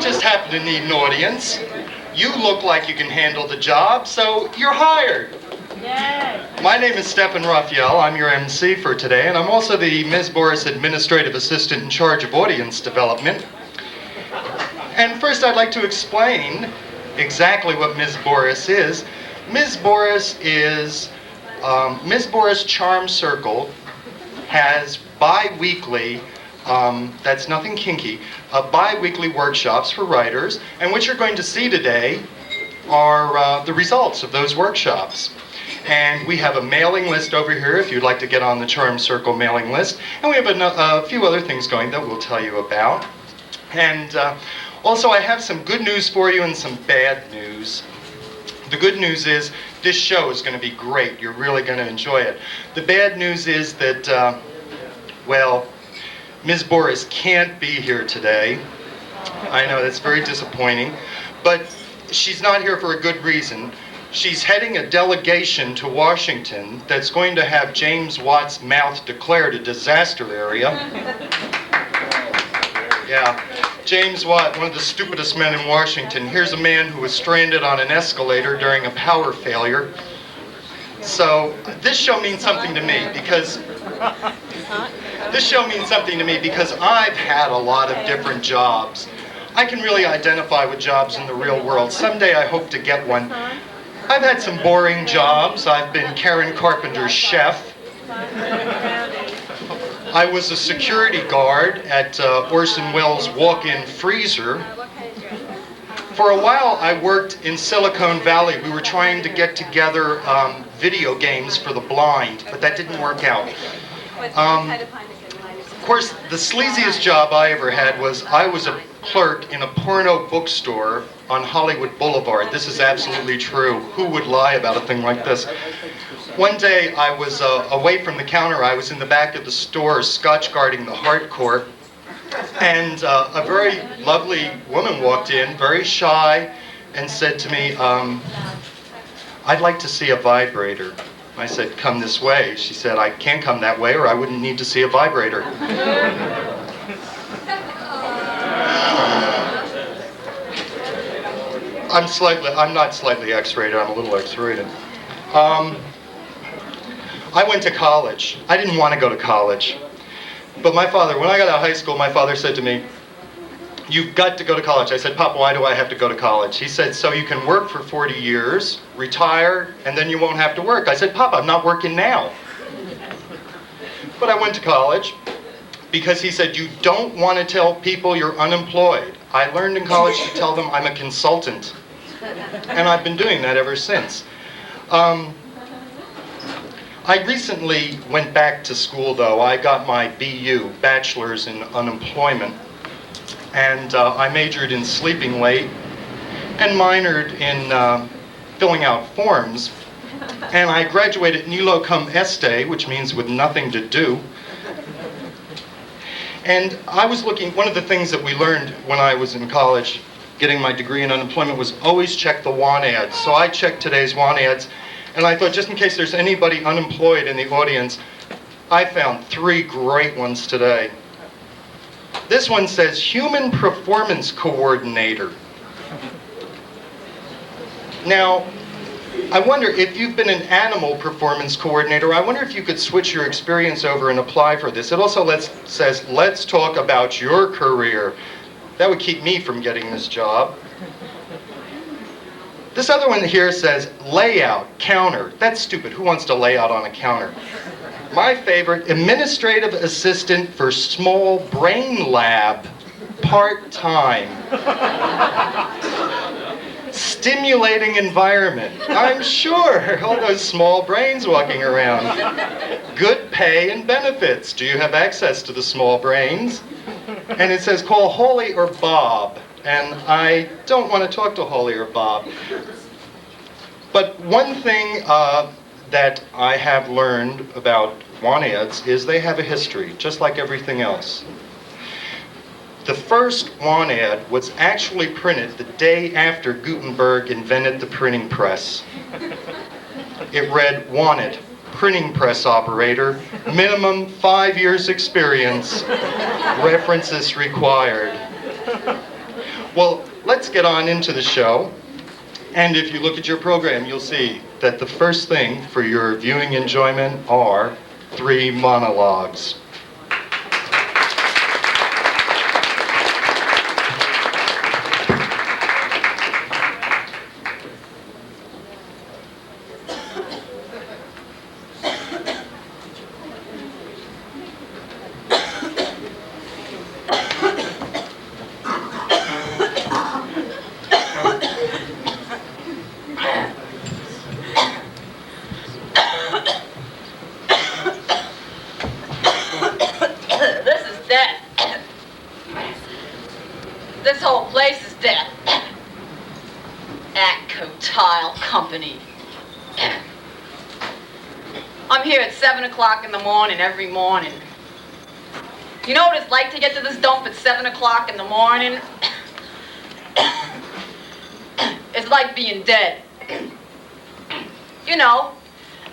Just happen to need an audience. You look like you can handle the job, so you're hired. My name is Stefan Raphael. I'm your MC for today, and I'm also the Ms. Boris Administrative Assistant in charge of audience development. And first I'd like to explain exactly what Ms. Boris is. Ms. Boris is, Ms. Boris Charmed Circle has bi-weekly, that's nothing kinky, bi-weekly workshops for writers, and what you're going to see today are the results of those workshops. And we have a mailing list over here if you'd like to get on the Charmed Circle mailing list, and we have a few other things going that we'll tell you about. And also I have some good news for you and some bad news. The good news is this show is going to be great. You're really going to enjoy it. The bad news is that, well, Ms. Boris can't be here today. I know, that's very disappointing. But she's not here for a good reason. She's heading a delegation to Washington that's going to have James Watt's mouth declared a disaster area. Yeah, James Watt, one of the stupidest men in Washington. Here's a man who was stranded on an escalator during a power failure. So this show means something to me because I've had a lot of different jobs. I can really identify with jobs in the real world. Someday I hope to get one. I've had some boring jobs. I've been Karen Carpenter's chef. I was a security guard at Orson Welles' walk-in freezer. For a while, I worked in Silicon Valley. We were trying to get together video games for the blind, but that didn't work out. Of course, the sleaziest job I ever had was I was a clerk in a porno bookstore on Hollywood Boulevard. This is absolutely true. Who would lie about a thing like this? One day I was away from the counter. I was in the back of the store scotch guarding the hardcore, and a very lovely woman walked in, very shy, and said to me, I'd like to see a vibrator. I said, come this way. She said, I can't come that way or I wouldn't need to see a vibrator. I'm not slightly X-rated, I'm a little X-rated. I went to college. I didn't want to go to college. But my father, when I got out of high school, my father said to me, you've got to go to college. I said, Papa, why do I have to go to college? He said, so you can work for 40 years, retire, and then you won't have to work. I said, Papa, I'm not working now. But I went to college because he said, you don't want to tell people you're unemployed. I learned in college to tell them I'm a consultant. And I've been doing that ever since. I recently went back to school, though. I got my BU, Bachelor's in Unemployment, and I majored in sleeping late and minored in filling out forms. And I graduated nihilo cum este, which means with nothing to do. And I was looking, one of the things that we learned when I was in college, getting my degree in unemployment, was always check the want ads. So I checked today's want ads, and I thought, just in case there's anybody unemployed in the audience, I found 3 great ones today. This one says, Human Performance Coordinator. Now, I wonder if you've been an animal performance coordinator, I wonder if you could switch your experience over and apply for this. It also says, let's talk about your career. That would keep me from getting this job. This other one here says, layout, counter. That's stupid. Who wants to lay out on a counter? My favorite, administrative assistant for small brain lab, part-time. Stimulating environment. I'm sure, all those small brains walking around. Good pay and benefits. Do you have access to the small brains? And it says, call Holly or Bob. And I don't want to talk to Holly or Bob. But one thing that I have learned about want ads is they have a history, just like everything else. The first want ad was actually printed the day after Gutenberg invented the printing press. It read, wanted, printing press operator, minimum 5 years experience, references required. Well, let's get on into the show. And if you look at your program, you'll see that the first thing for your viewing enjoyment are 3 monologues. I'm here at 7 o'clock in the morning every morning. You know what it's like to get to this dump at 7 o'clock in the morning? It's like being dead. You know,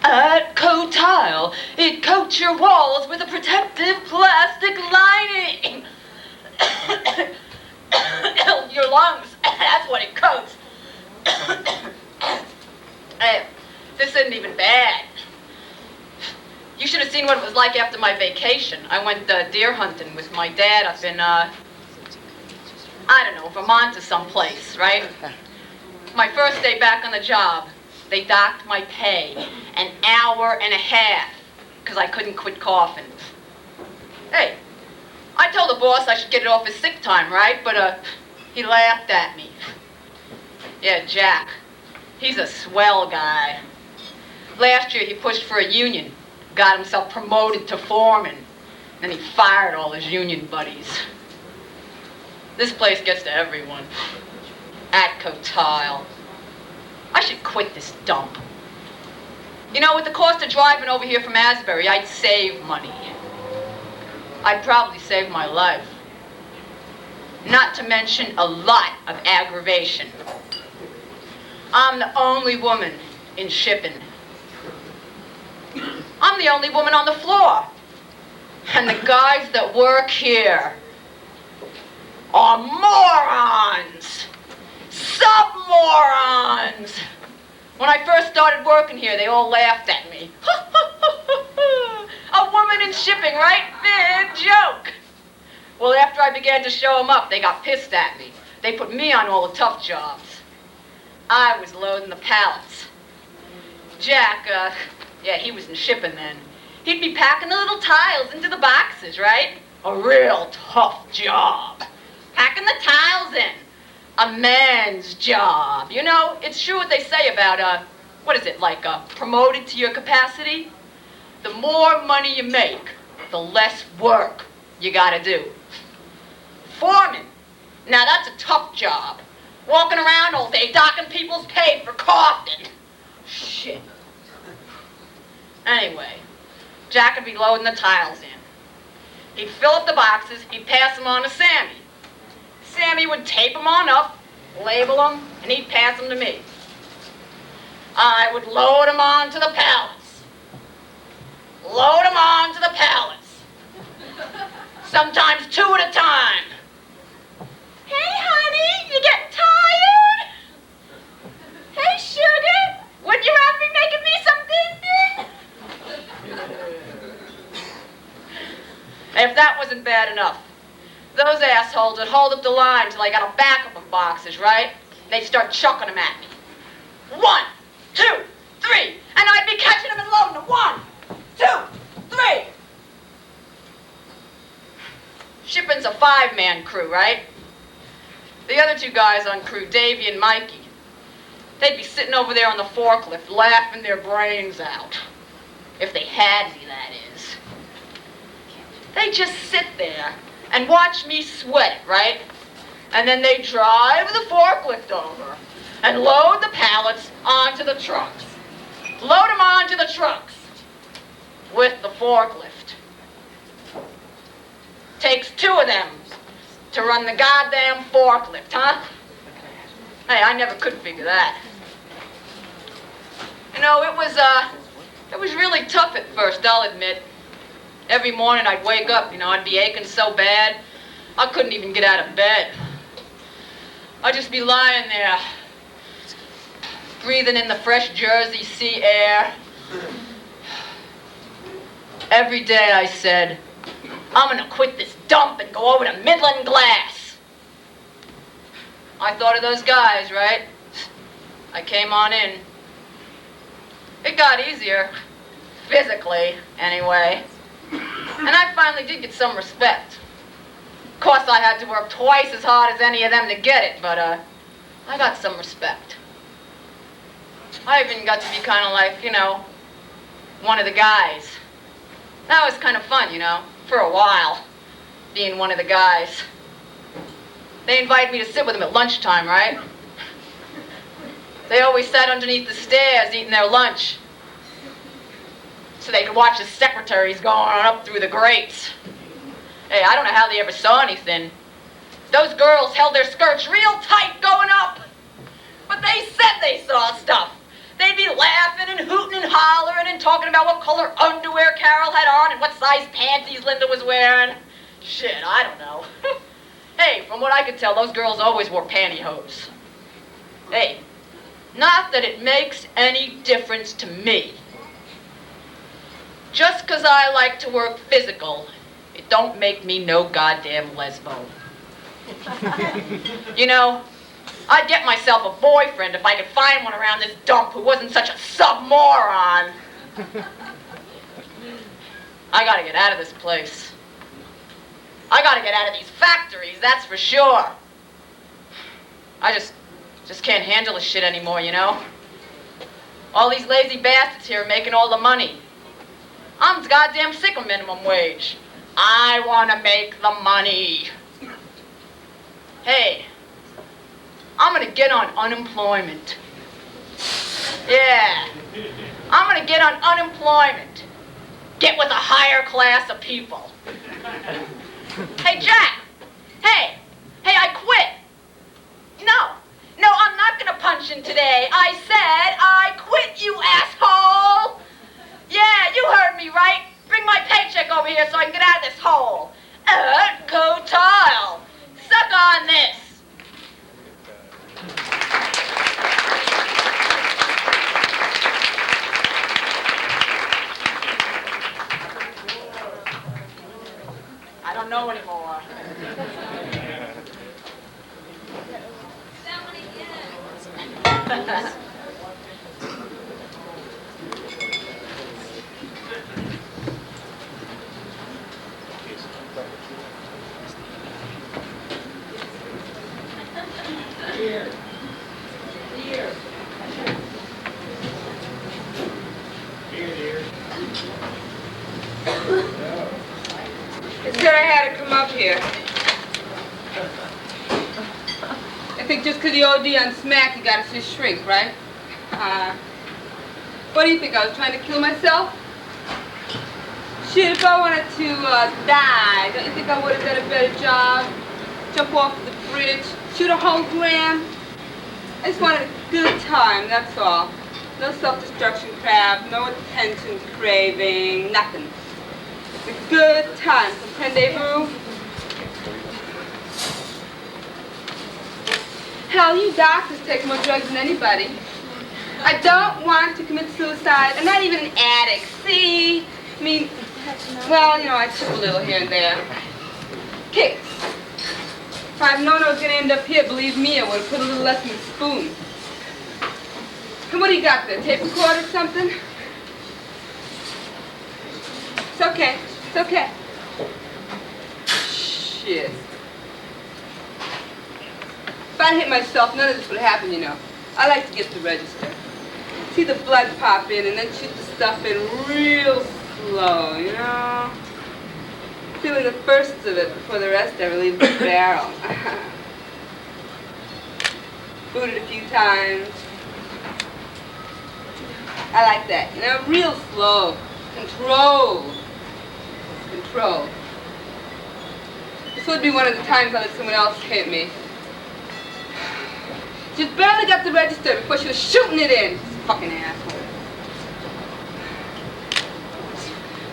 Atco Tile, it coats your walls with a protective plastic lining. Your lungs, that's what it coats. This isn't even bad. You should have seen what it was like after my vacation. I went deer hunting with my dad up in, I don't know, Vermont or someplace, right? My first day back on the job, they docked my pay an hour and a half because I couldn't quit coughing. Hey, I told the boss I should get it off his sick time, right? But he laughed at me. Yeah, Jack. He's a swell guy. Last year he pushed for a union, got himself promoted to foreman, then he fired all his union buddies. This place gets to everyone. Atco Tile. I should quit this dump. You know, with the cost of driving over here from Asbury, I'd save money. I'd probably save my life. Not to mention a lot of aggravation. I'm the only woman in shipping. I'm the only woman on the floor. And the guys that work here are morons. Sub-morons. When I first started working here, they all laughed at me. A woman in shipping, right? Big joke. Well, after I began to show them up, they got pissed at me. They put me on all the tough jobs. I was loading the pallets. Jack, yeah, he was in shipping then. He'd be packing the little tiles into the boxes, right? A real tough job. Packing the tiles in. A man's job. You know, it's true what they say about, what is it, like, promoted to your capacity? The more money you make, the less work you gotta do. Foreman. Now that's a tough job. Walking around all day, docking people's pay for coughing. Shit. Anyway, Jack would be loading the tiles in. He'd fill up the boxes, he'd pass them on to Sammy. Sammy would tape them on up, label them, and he'd pass them to me. I would load them onto the pallets. Load them onto the pallets. Sometimes 2 at a time. Hey, honey, you getting tired? Hey, sugar, would you have me making me something? If that wasn't bad enough, those assholes would hold up the line till I got a backup of boxes, right? They'd start chucking them at me. 1, 2, 3, and I'd be catching them and loading them. 1, 2, 3. Shipping's a 5-man crew, right? The other 2 guys on crew, Davey and Mikey, they'd be sitting over there on the forklift laughing their brains out. If they had any, that is. They'd just sit there and watch me sweat, right? And then they'd drive the forklift over and load the pallets onto the trucks. Load them onto the trucks with the forklift. Takes 2 of them to run the goddamn forklift, huh? Hey, I never could figure that. You know, it It was really tough at first, I'll admit. Every morning I'd wake up, I'd be aching so bad, I couldn't even get out of bed. I'd just be lying there, breathing in the fresh Jersey sea air. Every day I said, I'm gonna quit this dump and go over to Midland Glass. I thought of those guys, right? I came on in. It got easier, physically, anyway. And I finally did get some respect. Of course, I had to work twice as hard as any of them to get it, but I got some respect. I even got to be kind of like, one of the guys. That was kind of fun, for a while, being one of the guys. They invited me to sit with them at lunchtime, right? They always sat underneath the stairs eating their lunch so they could watch the secretaries going up through the grates. Hey, I don't know how they ever saw anything. Those girls held their skirts real tight going up, but they said they saw stuff. They'd be laughing and hooting and hollering and talking about what color underwear Carol had on and what size panties Linda was wearing. Shit, I don't know. Hey, from what I could tell, those girls always wore pantyhose. Hey, not that it makes any difference to me. Just 'cause I like to work physical, it don't make me no goddamn lesbo. I'd get myself a boyfriend if I could find one around this dump who wasn't such a sub-moron. I gotta get out of this place. I gotta get out of these factories, that's for sure. I just can't handle this shit anymore, All these lazy bastards here are making all the money. I'm goddamn sick of minimum wage. I want to make the money. Hey, I'm going to get on unemployment. Yeah, I'm going to get on unemployment. Get with a higher class of people. Hey, Jack. Hey, I quit. No, I'm not going to punch in today. I said I quit, you asshole. Yeah, you heard me right. Bring my paycheck over here so I can get out of this hole. Go tile. Suck on this. I don't know anymore. It said I had to come up here. I think just 'cause the OD on smack, you got to shrink, right? What do you think? I was trying to kill myself? Shit, if I wanted to die, don't you think I would have done a better job? Jump off the bridge, shoot a hologram? I just wanted a good time, that's all. No self-destruction crap, no attention craving, nothing. It's a good time. Comprendez-vous? Hell, you doctors take more drugs than anybody. I don't want to commit suicide. I'm not even an addict. See? I mean, well, I chip a little here and there. Kicks. If I'd known I was going to end up here, believe me, I would have put a little less in the spoon. And what do you got there? Tape recorder or something? It's okay. It's okay. Shit. If I'd hit myself, none of this would happen, I like to get the register. See the blood pop in and then shoot the stuff in real slow, Feeling the first of it before the rest ever leaves the barrel. Boot it a few times. I like that, real slow. Controlled. This would be one of the times I let someone else hit me. Just barely got the register before she was shooting it in. Fucking asshole.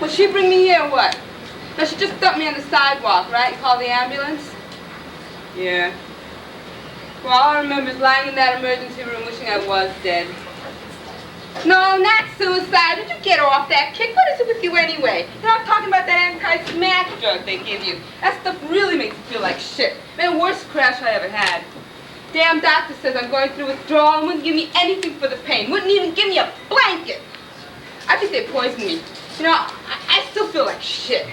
Will she bring me here or what? No, she just dumped me on the sidewalk, right, and called the ambulance? Yeah. Well, all I remember is lying in that emergency room wishing I was dead. No, not suicide. Did you get off that kick? What is it with you anyway? You know, I'm talking about that anti-smack drug they give you. That stuff really makes you feel like shit. Man, the worst crash I ever had. Damn doctor says I'm going through withdrawal and wouldn't give me anything for the pain. Wouldn't even give me a blanket. I think they poisoned me. You know, I still feel like shit.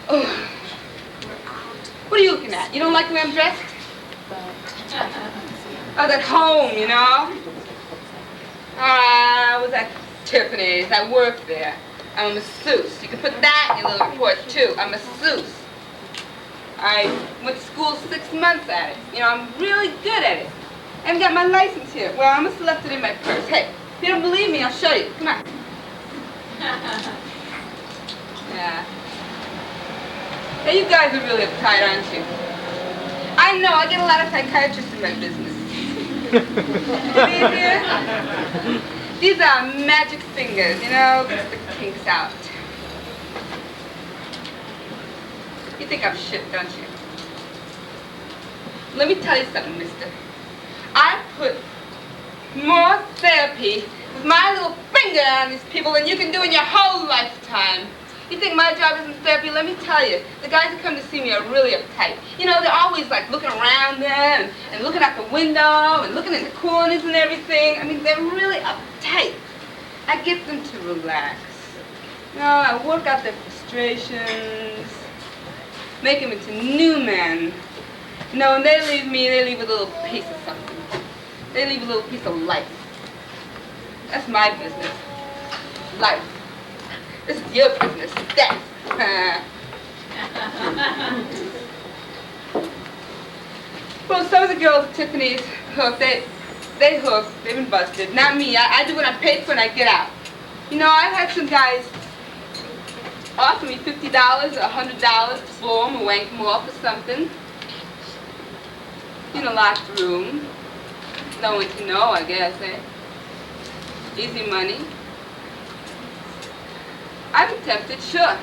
Ugh. What are you looking at? You don't like the way I'm dressed? I was at home, you know? I was at Tiffany's. I worked there. I'm a masseuse. You can put that in your little report, too. I'm a masseuse. I went to school 6 months at it. You know, I'm really good at it. I haven't got my license here. Well, I must have left it in my purse. Hey, if you don't believe me, I'll show you. Come on. Yeah. Hey, you guys are really uptight, aren't you? I know, I get a lot of psychiatrists in my business. See here? These are magic fingers, you know, gets the kinks out. You think I'm shit, don't you? Let me tell you something, mister. I put more therapy with my little finger on these people than you can do in your whole lifetime. You think my job isn't therapy? Let me tell you, the guys who come to see me are really uptight. You know, they're always like looking around them and looking out the window and looking in the corners and everything. I mean, they're really uptight. I get them to relax. You know, I work out their frustrations, make them into new men. You know, when they leave me, they leave with a little piece of something. They leave a little piece of life. That's my business. Life. This is your business. Death. Well, some of the girls at Tiffany's hook, they hook. They've been busted. Not me. I do what I'm paid for and I get out. You know, I've had some guys offer me $50 or $100 to blow them or wank them off or something. In a locked room. No one can know, I guess, eh? Easy money. I've been tempted, sure.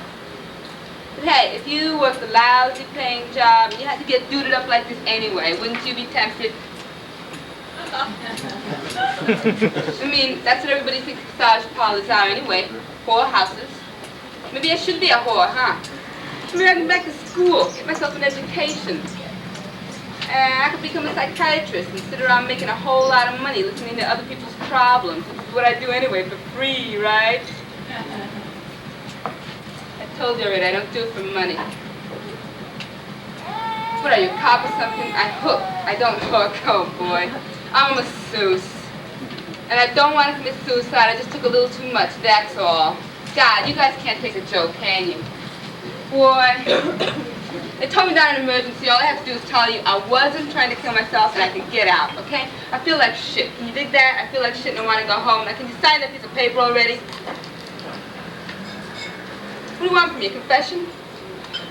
But hey, if you worked a lousy paying job and you had to get duded up like this anyway, wouldn't you be tempted? I mean, that's what everybody thinks massage parlors are anyway. Whorehouses. Maybe I should be a whore, huh? Maybe I can go back to school, get myself an education. And I could become a psychiatrist and sit around making a whole lot of money listening to other people's problems. Which is what I do anyway, for free, right? I told you already, I don't do it for money. What are you, a cop or something? I hook. I don't hook. Oh, boy. I'm a masseuse. And I don't want to commit suicide. I just took a little too much, that's all. God, you guys can't take a joke, can you? Boy. They told me down in emergency, all I have to do is tell you I wasn't trying to kill myself and I can get out, okay? I feel like shit. Can you dig that? I feel like shit and I want to go home. Now, can you sign that piece of paper already? What do you want from me, a confession?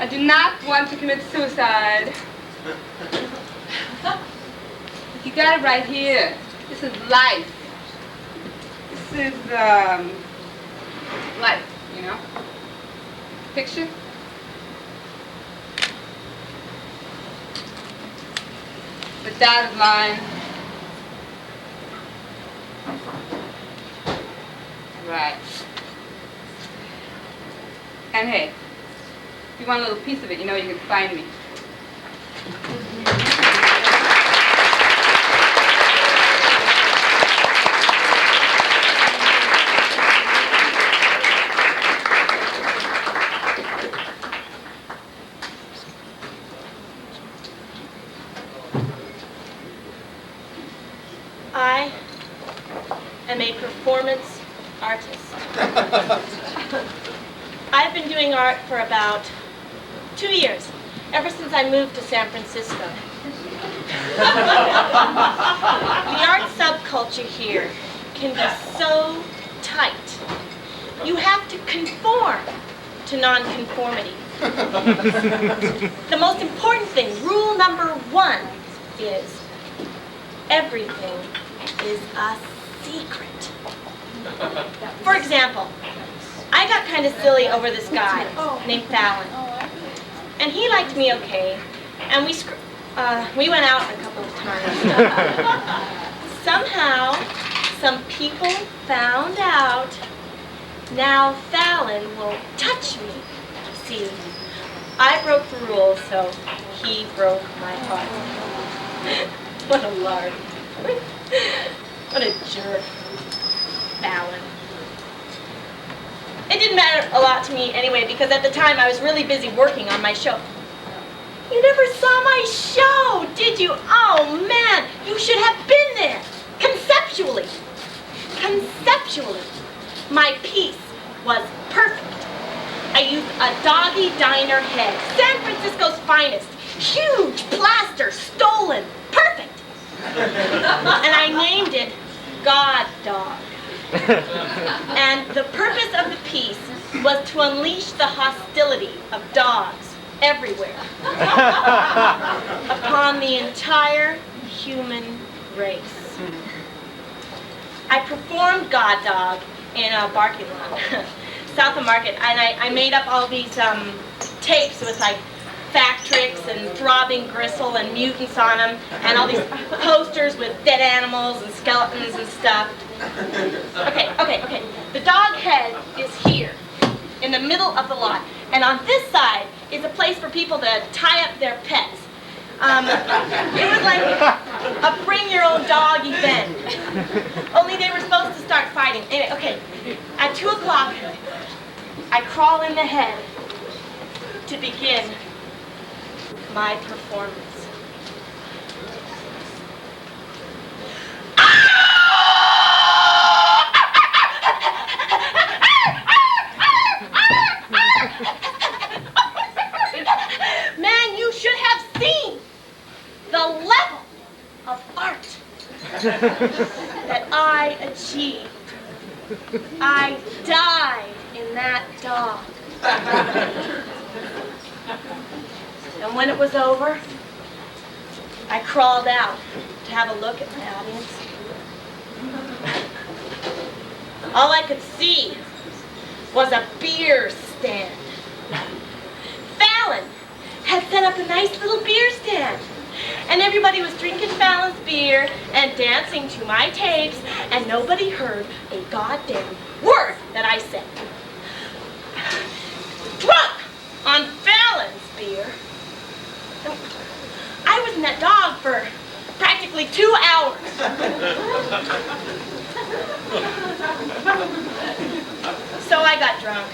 I do not want to commit suicide. You got it right here. This is life. This is, life, you know? Picture? The dotted line. Right. And hey, if you want a little piece of it, you know you can find me. I am a performance artist. I've been doing art for about 2 years, ever since I moved to San Francisco. The art subculture here can be so tight. You have to conform to nonconformity. The most important thing, rule number 1, is everything is a secret. For example, I I got kind of silly over this guy named Fallon. And he liked me okay. And we went out a couple of times. Somehow, some people found out now Fallon will touch me. See, I broke the rules, so he broke my heart. What a lark. What a jerk. Fallon. It didn't matter a lot to me anyway, because at the time I was really busy working on my show. You never saw my show, did you? Oh man, you should have been there. Conceptually, my piece was perfect. I used a doggy diner head, San Francisco's finest, huge plaster, stolen, perfect. And I named it God Dog. And the purpose of the piece was to unleash the hostility of dogs everywhere upon the entire human race. I performed God Dog in a parking lot south of Market, and I made up all these tapes with like fact tricks and throbbing gristle and mutants on them, and all these posters with dead animals and skeletons and stuff. Okay. The dog head is here, in the middle of the lot, and on this side is a place for people to tie up their pets. It was like a bring-your-own-dog event, only they were supposed to start fighting. Anyway, okay, at 2 o'clock, I crawl in the head to begin my performance. Man, you should have seen the level of art that I achieved. I died in that dog. And when it was over, I crawled out to have a look at my audience. All I could see was a beer stand. Fallon had set up a nice little beer stand. And everybody was drinking Fallon's beer and dancing to my tapes, and nobody heard a goddamn word that I said. Drunk on Fallon's beer. I was in that dog for practically 2 hours. So I got drunk.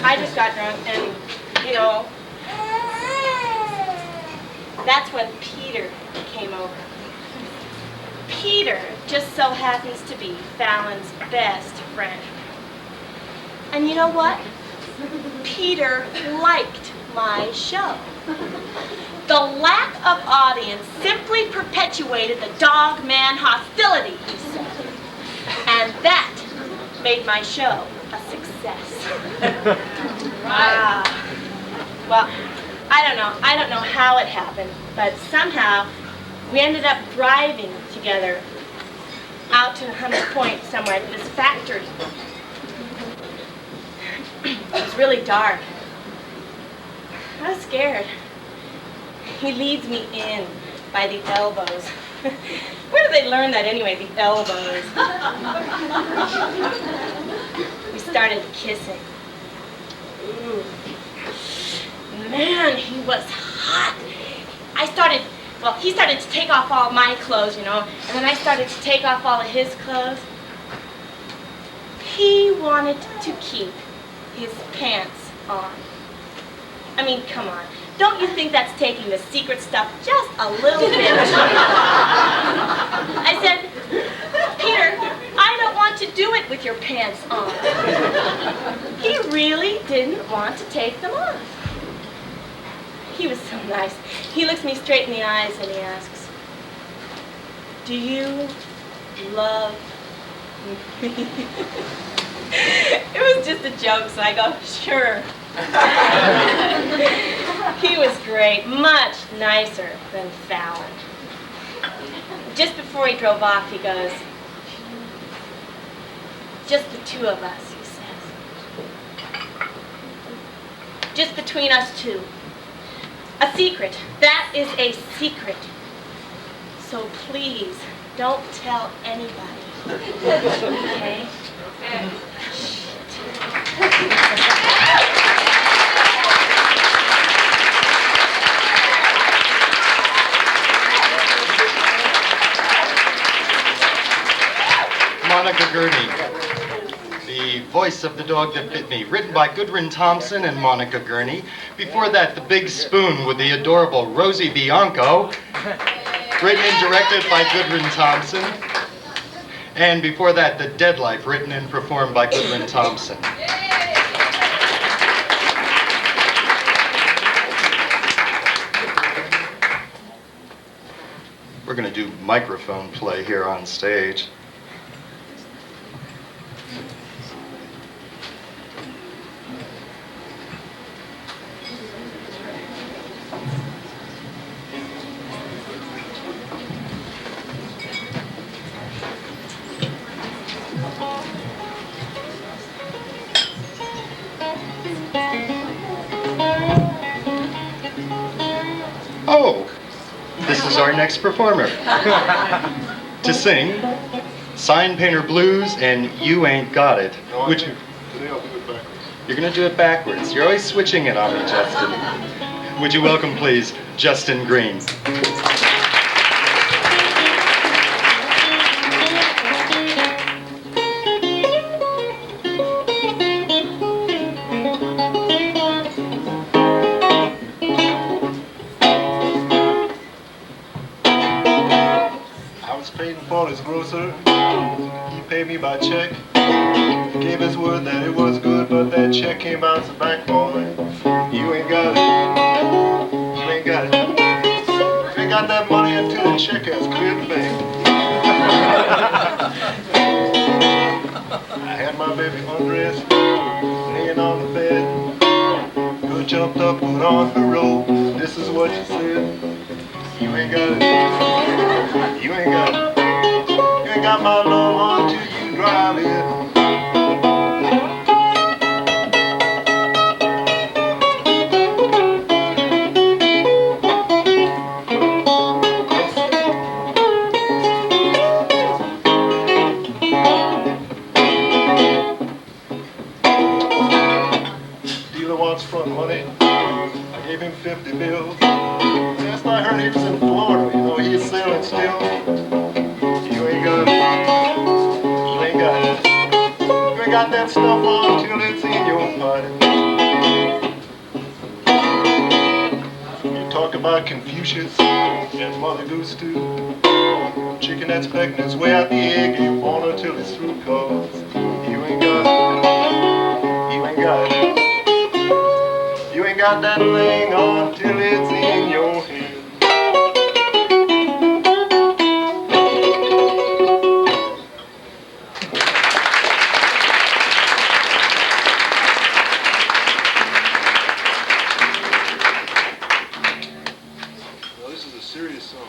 I just got drunk, and, you know, that's when Peter came over. Peter just so happens to be Fallon's best friend. And you know what? Peter liked my show. The lack of audience simply perpetuated the dog-man hostility, he said. And that made my show a success. Well, I don't know how it happened, but somehow we ended up driving together out to Hunters Point somewhere to this factory. It was really dark. I was scared. He leads me in by the elbows. Where do they learn that anyway, the elbows? We started kissing. Ooh. Man, he was hot. He started to take off all my clothes, you know, and then I started to take off all of his clothes. He wanted to keep his pants on. I mean, come on. Don't you think that's taking the secret stuff just a little bit? I said, Peter, I don't want to do it with your pants on. He really didn't want to take them off. He was so nice. He looks me straight in the eyes and he asks, do you love me? It was just a joke, so I go, sure. He was great, much nicer than Fallon. Just before he drove off, he goes, just the two of us, he says. just between us two. A secret. That is a secret. So please, don't tell anybody. Okay? Monica Gurney, the voice of the dog that bit me, written by Goodwin Thompson and Monica Gurney. Before that, The Big Spoon with the adorable Rosie Bianco, written and directed by Goodwin Thompson. And before that, The Dead Life, written and performed by Goodwin Thompson. We're going to do microphone play here on stage. Oh, this is our next performer. To sing Sign Painter Blues and You Ain't Got It. Which Today I'll do it backwards. you're going to do it backwards. You're always switching it on me, Justin. Would you welcome, please, Justin Green. For his grocer, he paid me by check. He gave his word that it was good, but that check came bouncing back, boy. You ain't got it. You ain't got it. You ain't got that money until the check has cleared the bank. I had my baby undressed, laying on the bed. Girl jumped up, put on her robe. This is what she said. You ain't got it. You ain't got it. You ain't got my love until you drive it. Dealer wants front money. I gave him 50 bills. Last I heard he was in Florida. You know, he's sailing still. You ain't got it. You ain't got it. You ain't got that stuff on till it's in your body. You talk about Confucius and Mother Goose too. Chicken that's pecking his way out the egg, you want her till it's through, cause you ain't got it. You ain't got it. You ain't got that thing on till it's in your head. Well, this is a serious song.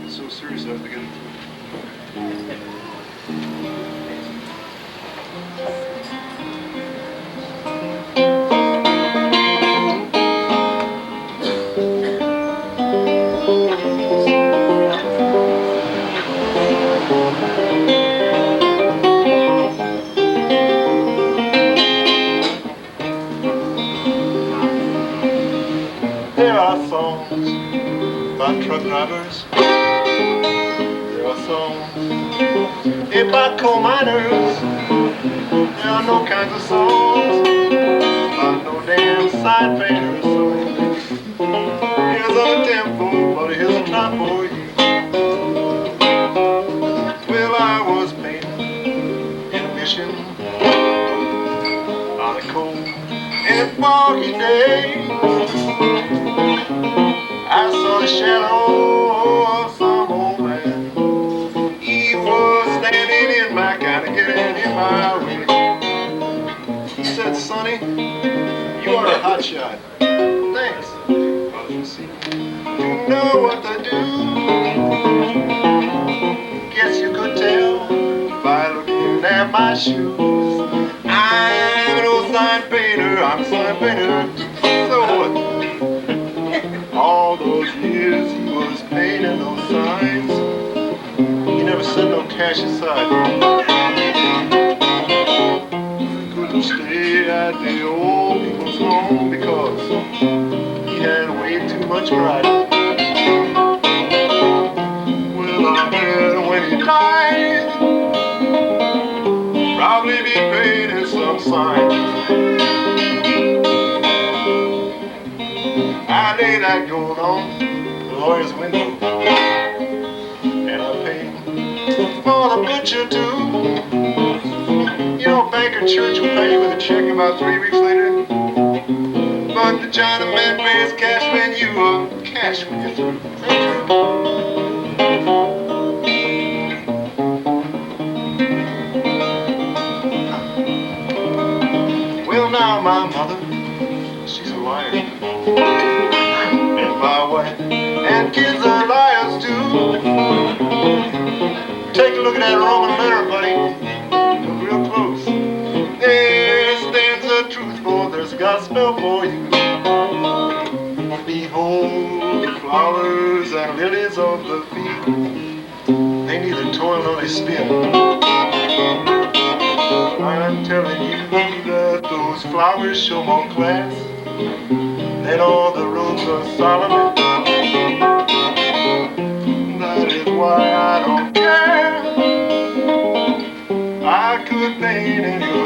It's so serious I have to get it. There are songs about truck drivers. There are songs about coal miners. There are no kinds of songs about no damn side painters. So here's a tempo, but here's a trot for you. Well, I was painting in a mission on a cold and foggy day. I saw the shadow of some old man. He was standing in my kind of getting in my way. He said, "Sonny, you are a hot shot." Thanks. Because you see, you know what to do. shoes. I'm an old sign painter, I'm a sign painter. So what? All those years he was painting those signs, he never set no cash aside. Couldn't stay at the old people's home because he had way too much pride. Well, I bet when he died, probably be painting some sign. I lay that going on the lawyer's window, and I paid for the butcher too. You know, banker church will pay you with a check about 3 weeks later, but the Chinaman pays cash when you cash when you're through. Well, now my mother, she's a liar. And my wife and kids are liars too. Take a look at that Roman letter, buddy. Look real close. There stands the truth, for there's gospel for you. Behold the flowers and lilies of the field. They neither toil nor they spin. I'm telling you that those flowers show more class than all the robes of Solomon. That is why I don't care. I could paint anywhere.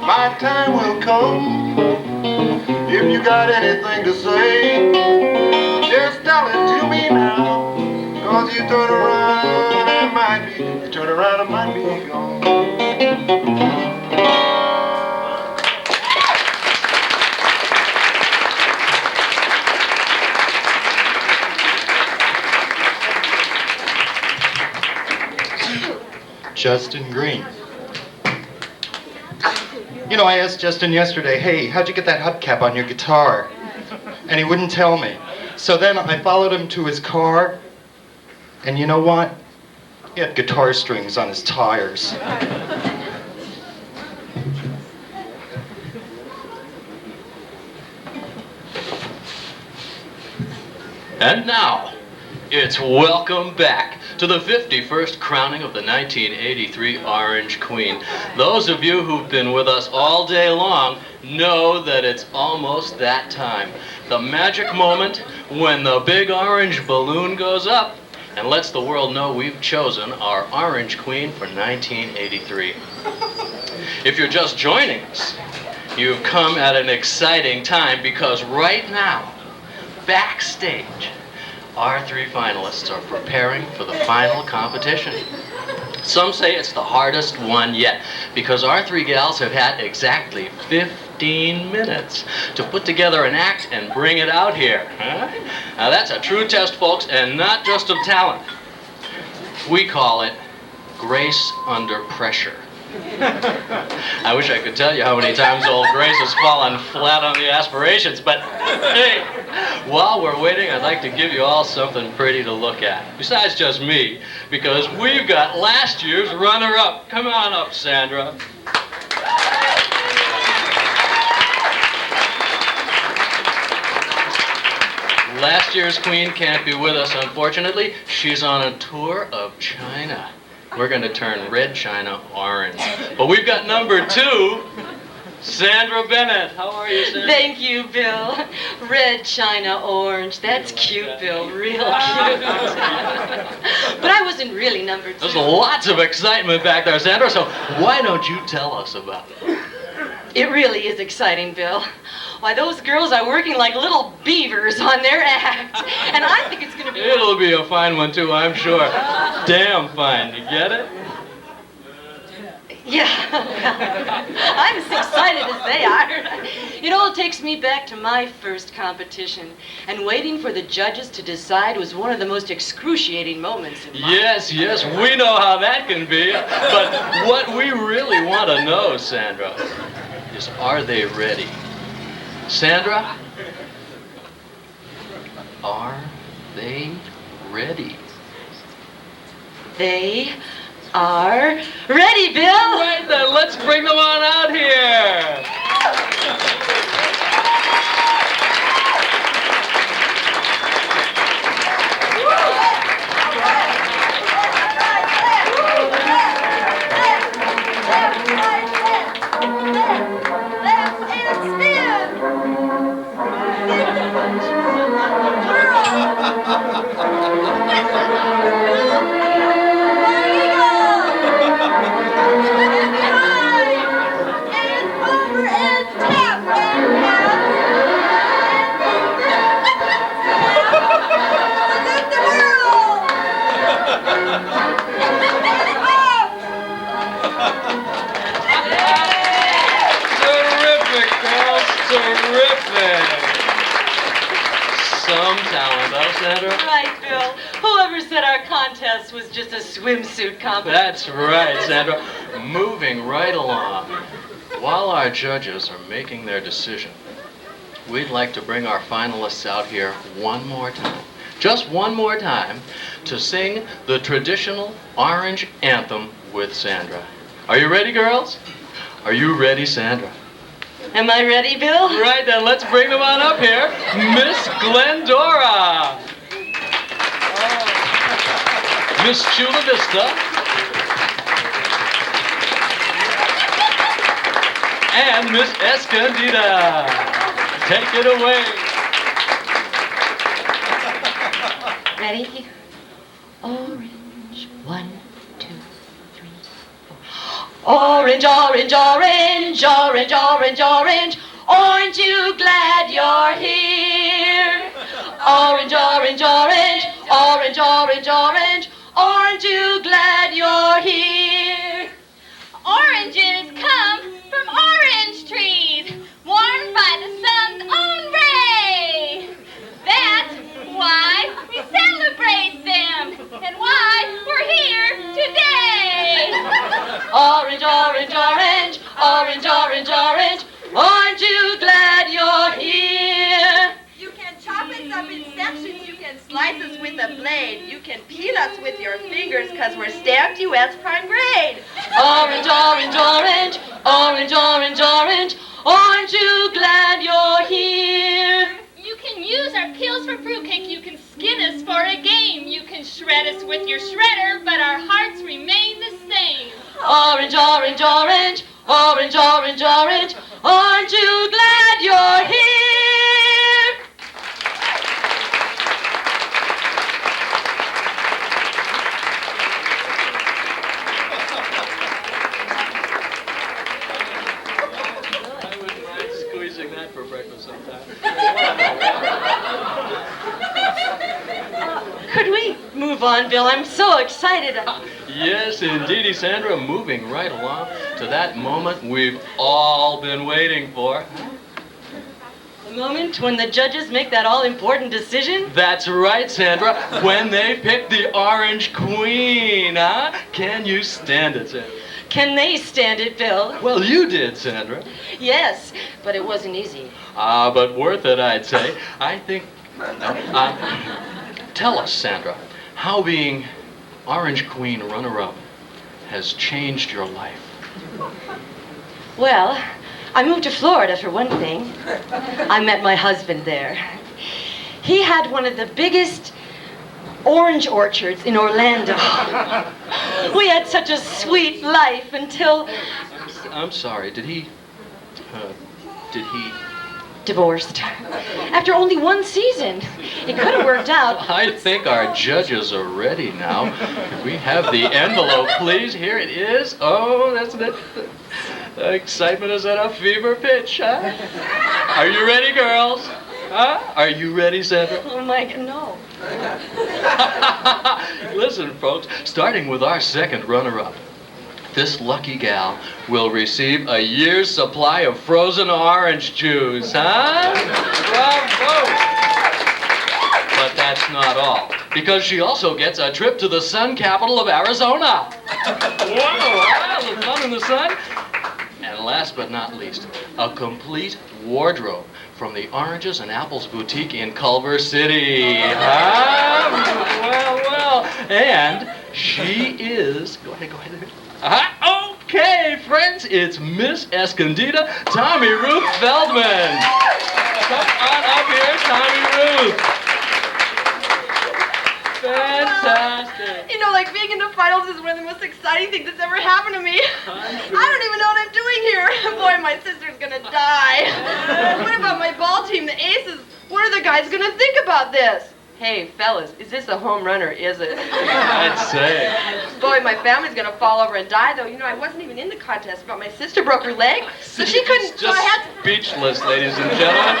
My time will come. If you got anything to say, just tell it to me now. Cause you turn around and might be gone. Justin Green. You know, I asked Justin yesterday, hey, how'd you get that hubcap on your guitar? And he wouldn't tell me. So then I followed him to his car, and you know what? He had guitar strings on his tires. And now, it's welcome back to the 51st crowning of the 1983 Orange Queen. Those of you who've been with us all day long know that it's almost that time. The magic moment when the big orange balloon goes up and lets the world know we've chosen our Orange Queen for 1983. If you're just joining us, you've come at an exciting time because right now, backstage, our three finalists are preparing for the final competition. Some say it's the hardest one yet because our three gals have had exactly 15 minutes to put together an act and bring it out here. Huh? Now that's a true test, folks, and not just of talent. We call it grace under pressure. I wish I could tell you how many times old Grace has fallen flat on the aspirations, but hey, while we're waiting, I'd like to give you all something pretty to look at. Besides just me, because we've got last year's runner-up. Come on up, Sandra. Last year's queen can't be with us, unfortunately. She's on a tour of China. We're going to turn red china orange. But we've got number 2, Sandra Bennett. How are you, Sandra? Thank you, Bill. Red china orange. That's cute, Bill. Real cute. But I was wasn't really number 2. There's lots of excitement back there, Sandra, so why don't you tell us about it? It really is exciting, Bill. Why, those girls are working like little beavers on their act. And I think it's going to be... It'll be a fine one, too, I'm sure. Damn fine. You get it? Yeah. I'm as excited as they are. It all takes me back to my first competition. And waiting for the judges to decide was one of the most excruciating moments in my... Yes, we know how that can be. But what we really want to know, Sandra, is are they ready? Sandra, are they ready? They are ready, Bill. Right then, let's bring them on out here. Some talent, huh, Sandra? Right, Bill. Whoever said our contest was just a swimsuit competition. That's right, Sandra. Moving right along. While our judges are making their decision, we'd like to bring our finalists out here one more time. Just one more time to sing the traditional orange anthem with Sandra. Are you ready, girls? Are you ready, Sandra? Am I ready, Bill? Right then, let's bring them on up here. Miss Glendora. Miss Chula Vista. And Miss Escondida. Take it away. Ready? Orange. 1, 2, 3, 4. Orange, orange, orange, orange, orange, orange. Orange, you glad you're here. Orange, orange, orange, orange, orange, orange. Orange, you glad you're here. Oranges come from orange trees, warmed by the sun's own ray. That's why we celebrate them, and why we're here today. Orange, orange, orange, orange, orange, orange. Aren't you glad you're here? You can chop us up in sections. You can slice us with a blade. You can peel us with your fingers because we're stamped U.S. prime grade. Orange, orange, orange, orange, orange, orange. Aren't you glad you're here? You can use our peels for fruitcake. You can skin us for a game. You can shred us with your shredder, but our hearts remain the same. Orange, orange, orange, orange, orange, orange. Aren't you glad you're here? I wouldn't mind squeezing that for breakfast sometime. Could we move on, Bill? I'm so excited. Yes, indeedy, Sandra. Moving right along to that moment we've all been waiting for. The moment when the judges make that all-important decision? That's right, Sandra. When they pick the Orange Queen, huh? Can you stand it, Sandra? Can they stand it, Bill? Well, you did, Sandra. Yes, but it wasn't easy. But worth it, I'd say. I think... tell us, Sandra, how being Orange Queen runner-up has changed your life. Well, I moved to Florida for one thing. I met my husband there. He had one of the biggest orange orchards in Orlando. We had such a sweet life until... I'm sorry, did he... divorced. After only one season. It could have worked out. I think our judges are ready now. Could we have the envelope, please? Here it is. Oh, that's it. The excitement is at a fever pitch, huh? Are you ready, girls? Huh? Are you ready, Sandra? Oh my God, no. Listen, folks, starting with our second runner-up. This lucky gal will receive a year's supply of frozen orange juice, huh? Bravo! But that's not all, because she also gets a trip to the sun capital of Arizona. Whoa, the fun in the sun. And last but not least, a complete wardrobe from the Oranges and Apples boutique in Culver City. Huh? Well. And she is... Go ahead. Okay, friends, it's Miss Escondida, Tommy Ruth Feldman. Come on up here, Tommy Ruth. Fantastic. You know, like being in the finals is one of the most exciting things that's ever happened to me. I don't even know what I'm doing here. Boy, my sister's gonna die. What about my ball team, the Aces? What are the guys gonna think about this? Hey, fellas, is this a home run or is it? I'd say. Boy, my family's gonna fall over and die, though. You know, I wasn't even in the contest, but my sister broke her leg, so she couldn't. Just speechless, ladies and gentlemen.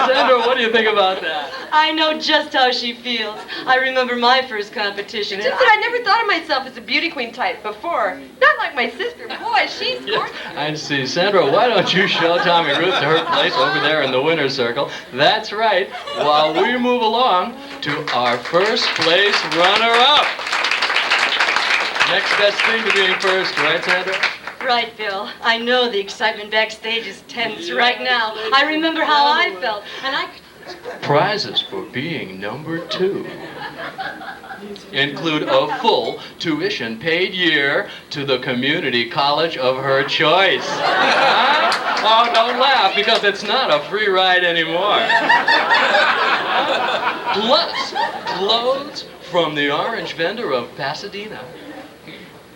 Sandra, what do you think about that? I know just how she feels. I remember my first competition. Just that I never thought of myself as a beauty queen type before. Not like my sister. Boy, she's gorgeous. I see. Sandra, why don't you show Tommy Ruth to her place over there in the winner's circle? That's right. While we move along to our first place runner-up. Next best thing to being first, right, Sandra? Right, Bill. I know the excitement backstage is tense right now. I remember how I felt, and I... Prizes for being number 2 include a full tuition paid year to the community college of her choice. Oh, don't laugh, because it's not a free ride anymore. Plus, clothes from the orange vendor of Pasadena.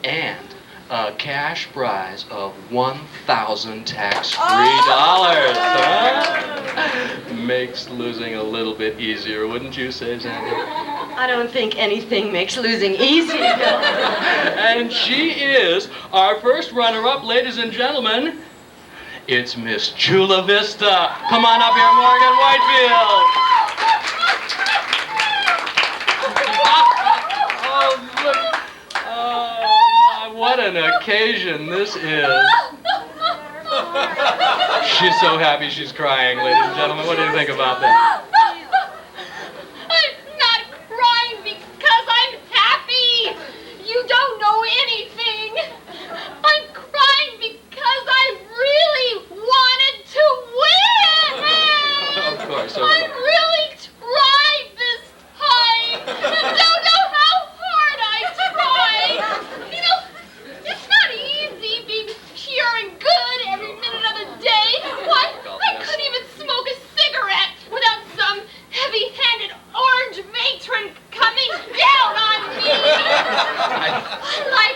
And a cash prize of $1,000 tax-free dollars. Huh? Makes losing a little bit easier, wouldn't you say, Sandy? I don't think anything makes losing easy, Bill. And she is our first runner-up, ladies and gentlemen. It's Miss Chula Vista. Come on up here, Morgan Whitefield. Oh, look. What an occasion this is. She's so happy she's crying, ladies and gentlemen. What do you think about that? I'm not crying because I'm happy. You don't know anything. I'm crying because I really wanted to win. Of course. I really tried this time. Don't know how hard I tried. You know, it's not easy being pure and good every minute of the day. Why, I couldn't even smoke a cigarette without some heavy-handed orange matron coming down on me. I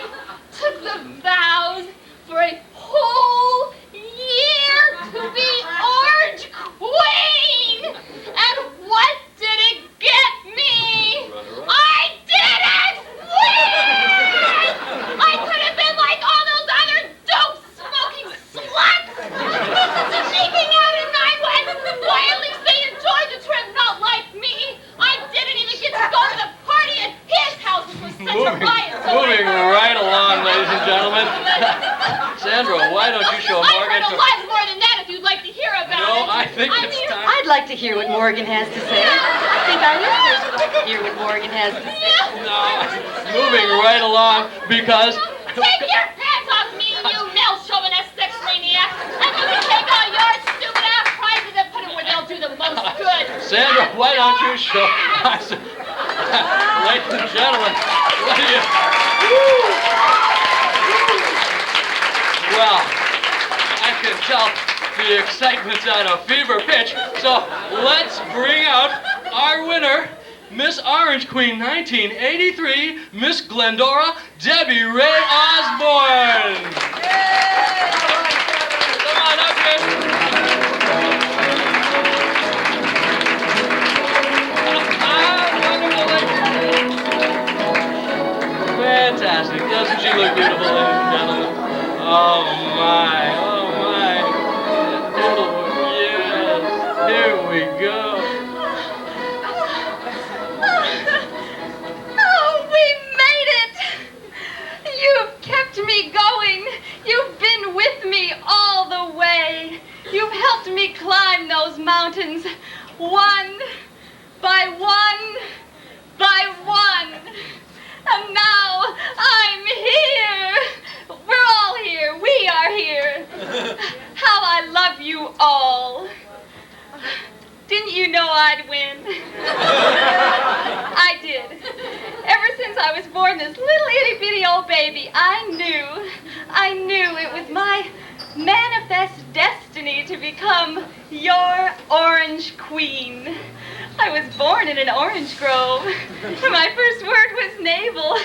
took the vows for a whole year to be Orange Queen. And what did it get me? I didn't win! I could have been like all those other dope-smoking sluts! Sneaking out at night when, why at least they enjoyed the trip, not like me. I didn't even get to go to the party at his house, which was such a riot. Moving right along, ladies and gentlemen. Sandra, why don't you show I've Morgan? heard a lot more than that if you'd like to hear about it. No, I think it's time. I'd like to hear what Morgan has to say. I think our listeners would like to hear what Morgan has to say. No, moving right along because... Take your hands off me, you male chauvinist sex maniac, and you can take all your stupid ass prizes and put them where they'll do the most good. Sandra, why don't you show us? Ladies and gentlemen, what do you... Well, I can tell the excitement's at a fever pitch, so let's bring out our winner, Miss Orange Queen 1983, Miss Glendora Debbie Ray Osborne. Come on up here. fantastic. Doesn't she look beautiful, ladies and gentlemen? Oh my, oh my. Oh, yes. Here we go. Oh, we made it! You've kept me going. You've been with me all the way. You've helped me climb those mountains, one by one by one. And now I'm here. We're all here. We are here. How I love you all. Didn't you know I'd win? I did. Ever since I was born, this little itty bitty old baby, I knew it was my manifest destiny to become your orange queen. I was born in an orange grove. My first word was navel.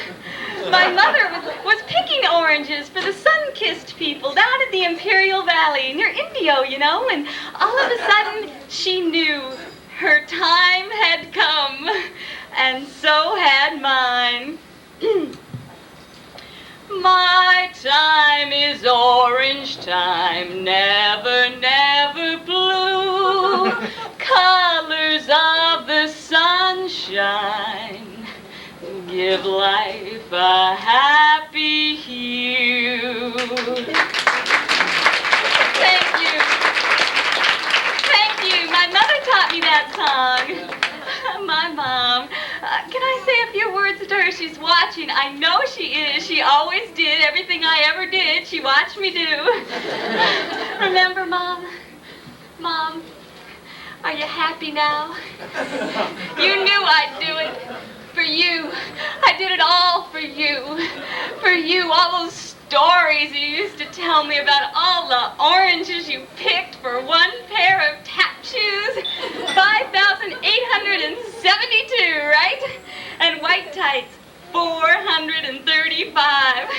My mother was picking oranges for the sun-kissed people down at the Imperial Valley near Indio, you know, and all of a sudden she knew her time had come, and so had mine. My time is orange time, never, never blue. Colors of the sunshine give life a happy hue. Thank you. Thank you. My mother taught me that song. My mom. Can I say a few words to her? She's watching. I know she is. She always did. Everything I ever did, she watched me do. Remember, Mom? Mom, are you happy now? You knew I'd do it. For you. I did it all for you. For you. All those stories you used to tell me about all the oranges you picked for one pair of tap shoes. 5,872, right? And white tights, 435.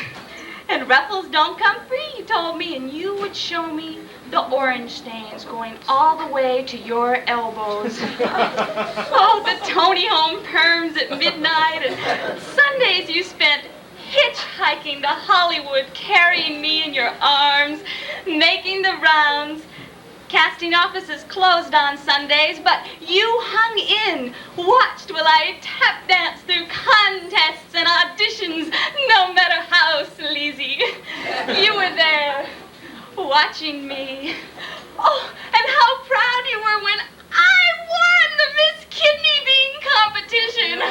And ruffles don't come free, you told me, and you would show me the orange stains going all the way to your elbows. Oh, the Tony home perms at midnight, and Sundays you spent hitchhiking to Hollywood, carrying me in your arms, making the rounds. Casting offices closed on Sundays, but you hung in, watched while I tap danced through contests and auditions, no matter how sleazy. You were there, watching me. Oh, and how proud you were when I won the Miss Kidney Bean competition.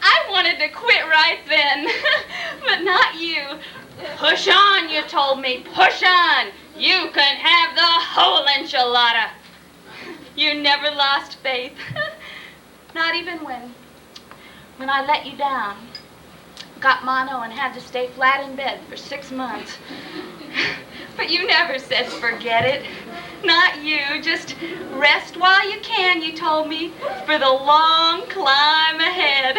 I wanted to quit right then, but not you. Push on, you told me, push on. You can have the whole enchilada. You never lost faith. Not even when I let you down. Got mono and had to stay flat in bed for 6 months. But you never said forget it. Not you. Just rest while you can, you told me, for the long climb ahead.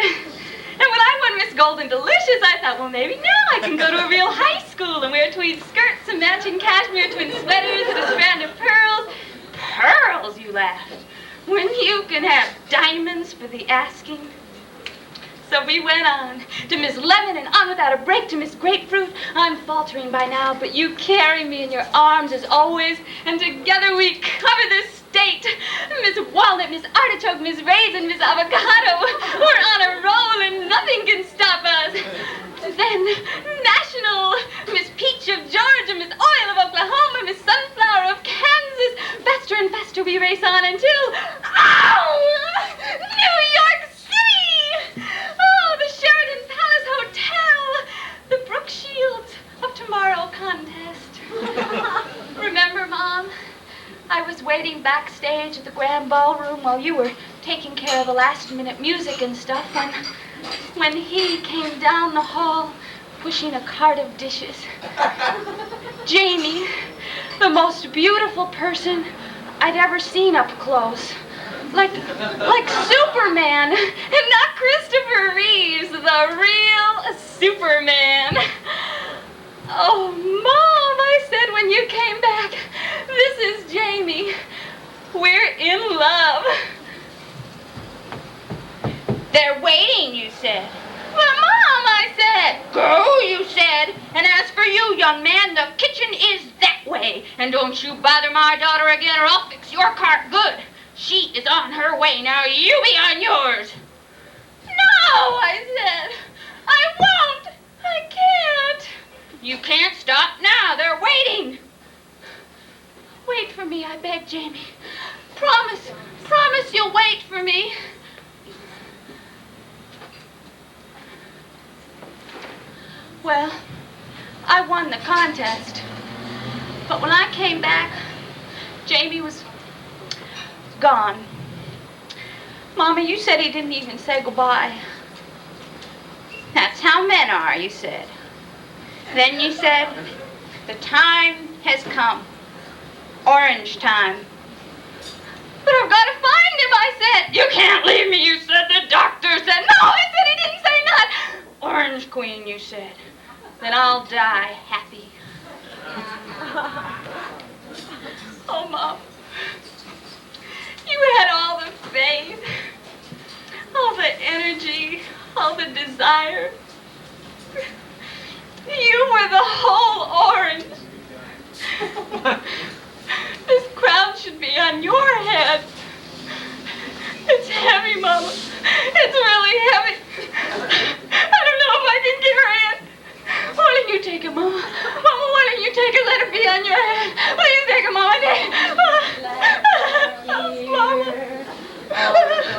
And when I won Miss Golden Delicious, I thought, well, maybe now I can go to a real high school and wear tweed skirts and matching cashmere twin sweaters and a strand of pearls. Pearls, you laughed. When you can have diamonds for the asking. So we went on to Miss Lemon and on without a break to Miss Grapefruit. I'm faltering by now, but you carry me in your arms as always, and together we cover this state. Miss Walnut, Miss Artichoke, Miss Raisin, Miss Avocado. We're on a roll and nothing can stop us. Then National, Miss Peach of Georgia, Miss Oil of Oklahoma, Miss Sunflower of Kansas. Faster and faster we race on until, New York City! Oh, the Sheridan Palace Hotel! The Brooke Shields of Tomorrow contest. Remember, Mom? I was waiting backstage at the Grand Ballroom while you were taking care of the last-minute music and stuff when he came down the hall pushing a cart of dishes. Jamie, the most beautiful person I'd ever seen up close. Like Superman, and not Christopher Reeves, the real Superman. Oh, Mom, I said when you came back, this is Jamie. We're in love. They're waiting, you said. But Mom, I said. said. Go, you said. And as for you, young man, the kitchen is that way. And don't you bother my daughter again or I'll fix your cart good. She is on her way. Now you be on yours. No, I said. I won't. I can't. You can't stop now. They're waiting. Wait for me, I beg, Jamie. Promise you'll wait for me. Well, I won the contest. But when I came back, Jamie was gone. Mama, you said he didn't even say goodbye. That's how men are, you said. Then you said, the time has come. Orange time. But I've got to find him, I said. You can't leave me, you said. The doctor said. No, I said he didn't say nothing. Orange Queen, you said. Then I'll die happy. Oh, Mom. You had all the faith, all the energy, all the desire. You were the whole orange. This crown should be on your head. It's heavy, Mama. It's really heavy. I don't know if I can carry it. Why don't you take it, Mama? Mama, why don't you take it? Let it be on your head. Will you take it, Mama? Mama.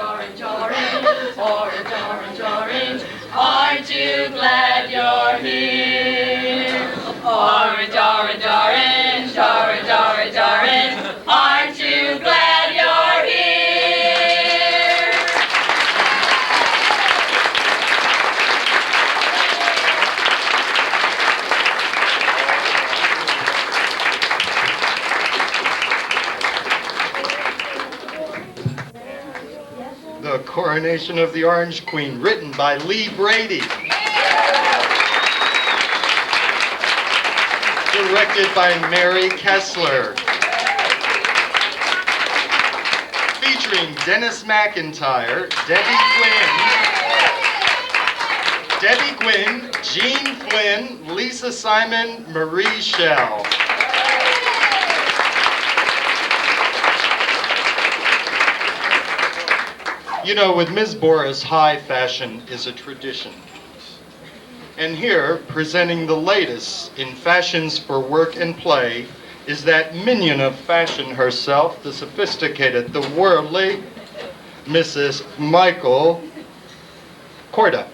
Orange, orange, orange, orange, orange. Aren't you glad you're here? Orange, orange, orange, orange, orange, orange. Aren't you glad you're here? The Coronation of the Orange Queen, written by Lee Brady. Directed by Mary Kessler. Featuring Dennis McIntyre, Debbie Gwynn, Jean Flynn, Lisa Simon, Marie Schell. You know, with Ms. Boris, high fashion is a tradition. And here, presenting the latest in fashions for work and play, is that minion of fashion herself, the sophisticated, the worldly, Mrs. Michael Korda.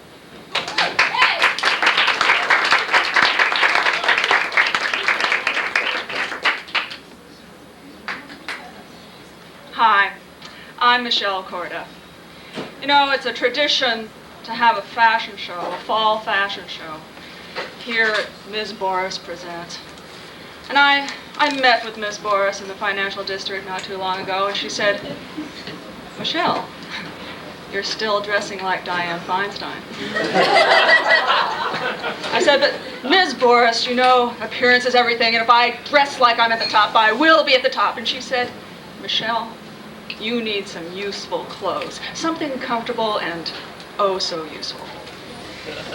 Hi, I'm Michelle Korda. You know, it's a tradition to have a fashion show, a fall fashion show. Here, Ms. Boris presents. And I met with Ms. Boris in the financial district not too long ago, and she said, Michelle, you're still dressing like Diane Feinstein. I said, but Ms. Boris, you know, appearance is everything, and if I dress like I'm at the top, I will be at the top. And she said, Michelle, you need some useful clothes, something comfortable and oh so useful.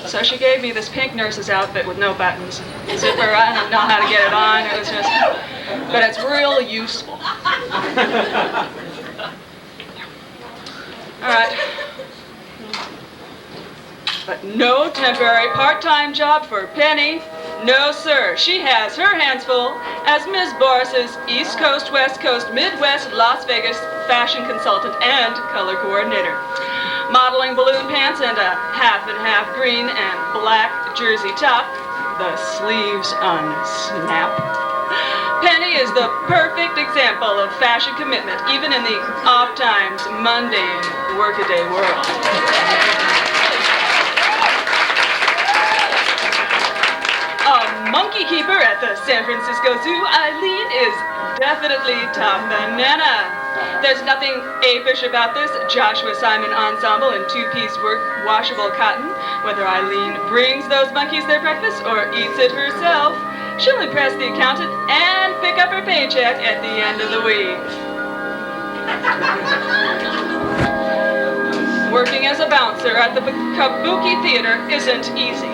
So she gave me this pink nurse's outfit with no buttons, zipper. I don't know how to get it on. It was just, but it's real useful. All right. But no temporary part-time job for Penny. No, sir. She has her hands full as Ms. Boris's East Coast, West Coast, Midwest, Las Vegas fashion consultant and color coordinator. Modeling balloon pants and a half and half green and black jersey top. The sleeves unsnap. Penny is the perfect example of fashion commitment, even in the oft-times mundane workaday world. A monkey keeper at the San Francisco Zoo, Eileen is definitely top banana. There's nothing apish about this Joshua Simon ensemble in two-piece work washable cotton. Whether Eileen brings those monkeys their breakfast or eats it herself, she'll impress the accountant and pick up her paycheck at the end of the week. Working as a bouncer at the Kabuki Theater isn't easy.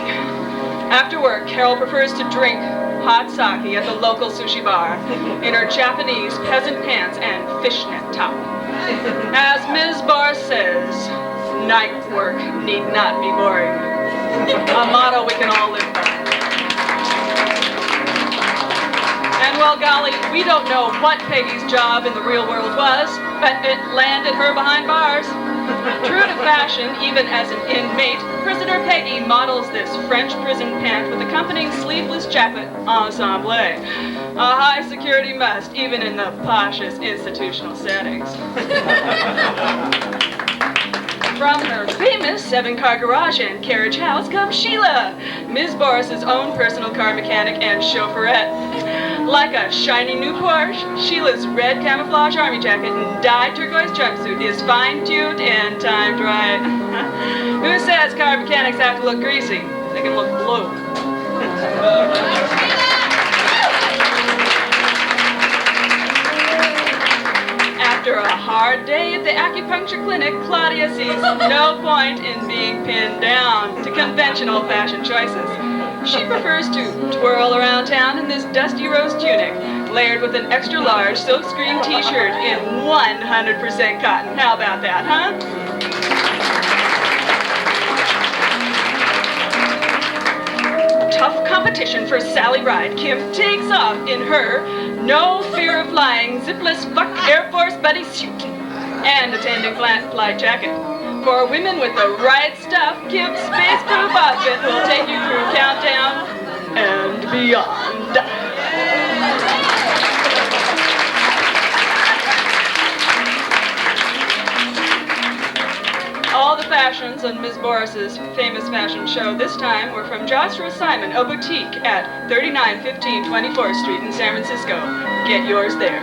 After work, Carol prefers to drink hot sake at the local sushi bar in her Japanese peasant pants and fishnet top. As Ms. Boris says, night work need not be boring. A motto we can all live by. And well, golly, we don't know what Peggy's job in the real world was, but it landed her behind bars. True to fashion, even as an inmate, prisoner Peggy models this French prison pant with accompanying sleeveless jacket ensemble. A high security must, even in the poshest institutional settings. From her famous 7-car garage and carriage house comes Sheila, Ms. Boris's own personal car mechanic and chauffeurette. Like a shiny new Porsche, Sheila's red camouflage army jacket and dyed turquoise jumpsuit is fine-tuned and timed right. Who says car mechanics have to look greasy? They can look blue. After a hard day at the acupuncture clinic, Claudia sees no point in being pinned down to conventional fashion choices. She prefers to twirl around town in this dusty rose tunic, layered with an extra large silkscreen t-shirt in 100% cotton. How about that, huh? Tough competition for Sally Ride. Kim takes off in her no fear of flying zipless buck Air Force buddy suit and attending flight jacket. For women with the right stuff, Kim's space-proof outfit will take you through countdown and beyond. All the fashions on Ms. Boris's famous fashion show this time were from Joshua Simon, a boutique at 3915 24th Street in San Francisco. Get yours there.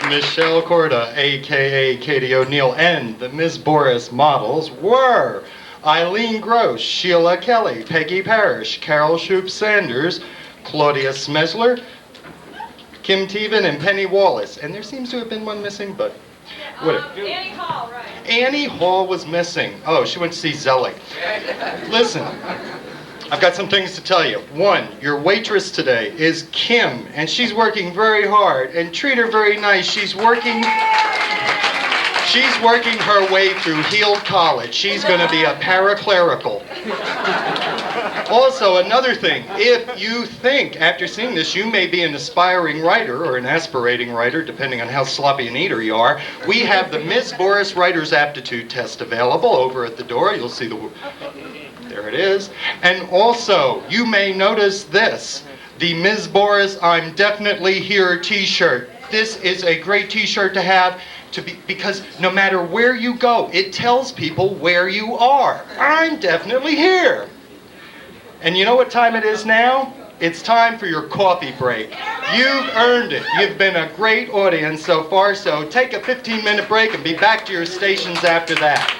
Michelle Corda, a.k.a. Katie O'Neill, and the Ms. Boris models were Eileen Gross, Sheila Kelly, Peggy Parrish, Carol Shoup-Sanders, Claudia Smesler, Kim Teven, and Penny Wallace. And there seems to have been one missing, but whatever. Annie Hall, right. Annie Hall was missing. Oh, she went to see Zelly. Listen, I've got some things to tell you. One, your waitress today is Kim, and she's working very hard, and treat her very nice. She's working her way through Heald College. She's going to be a paraclerical. Also, another thing, if you think after seeing this you may be an aspiring writer or an aspirating writer, depending on how sloppy an eater you are, we have the Ms. Boris Writer's Aptitude Test available over at the door. You'll see there it is. And also, you may notice this, the Ms. Boris I'm Definitely Here t-shirt. This is a great t-shirt to have because no matter where you go, it tells people where you are. I'm definitely here. And you know what time it is now? It's time for your coffee break. You've earned it. You've been a great audience so far, so take a 15-minute break and be back to your stations after that.